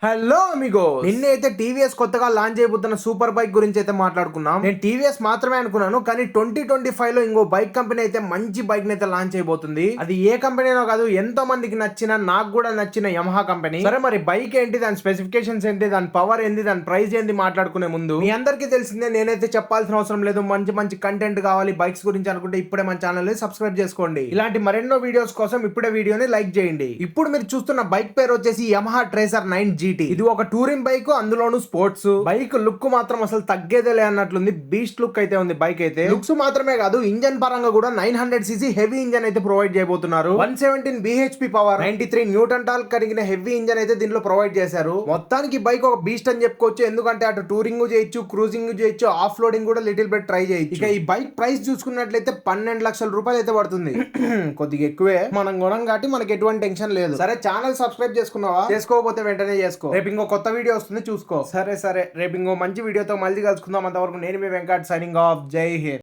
Hello amigo, నిన్న అయితే TVS కొత్తగా లాంచ్ చేయబోతున్న సూపర్ బైక్ గురించి అయితే మాట్లాడుకున్నాం. నేను టీవీఎస్ మాత్రమే అనుకున్నాను, కానీ 2025 లో ఇంకో బైక్ కంపెనీ అయితే మంచి బైక్ అయితే లాంచ్ చేయబోతుంది. అది ఏ కంపెనీనో కాదు, ఎంతో మందికి నచ్చిన, నాకు కూడా నచ్చిన యమహా కంపెనీ. సరే, మరి బైక్ ఏంటి, దాని స్పెసిఫికేషన్స్ ఏంటి, దాని పవర్ ఏంటి, దాని ప్రైస్ ఏంటి మాట్లాడుకునే ముందు మీ అందరికీ తెలిసిందే, నేనైతే చెప్పాల్సిన అవసరం లేదు. మంచి మంచి కంటెంట్ కావాలి బైక్స్ గురించి అనుకుంటే ఇప్పుడే మన ఛానల్ ని సబ్స్క్రైబ్ చేసుకోండి. ఇలాంటి మరెన్నో వీడియోస్ కోసం ఇప్పుడే వీడియోని లైక్ చేయండి. ఇప్పుడు మీరు చూస్తున్న బైక్ పేరు వచ్చేసి యమహా ట్రేసర్ 9 GT. ఇది ఒక టూరింగ్ బైక్, అందులోను స్పోర్ట్స్ బైక్. లుక్ మాత్రం అసలు తగ్గేదేలే అన్నట్లుంది. బీస్ట్ లుక్ అయితే ఉంది బైక్ అయితే. లుక్స్ మాత్రమే కాదు, ఇంజన్ పరంగా కూడా 900cc హెవీ ఇంజన్ అయితే ప్రొవైడ్ చేయబోతున్నారు. 117 bhp పవర్, 93 న్యూటన్ టార్క్ కలిగిన హెవీ ఇంజన్ అయితే దీనిలో ప్రొవైడ్ చేశారు. మొత్తానికి బైక్ ఒక బీస్ట్ అని చెప్పుకోవచ్చు. ఎందుకంటే అటు టూరింగ్ చేయొచ్చు, క్రూజింగ్ చేయొచ్చు, ఆఫ్ లోడింగ్ కూడా లిటిల్ బెట్ ట్రై చేయొచ్చు. ఇక ఈ బైక్ ప్రైస్ చూసుకున్నట్లయితే 12 లక్షల రూపాయలు అయితే పడుతుంది. కొద్దిగా ఎక్కువే, మనం కొనం కాబట్టి మనకి ఎటువంటి టెన్షన్ లేదు. సరే, ఛానల్ సబ్స్క్రైబ్ చేసుకున్నావా? చేసుకోకపోతే వెంటనే చేసుకో. రేపు ఇంకో కొత్త వీడియో వస్తుంది, చూసుకో. సరే రేపు ఇంకో మంచి వీడియోతో మళ్ళీ కలుసుకుందాం. అంతవరకు నేను మీ వెంకట్, సైనింగ్ ఆఫ్. జై హింద్.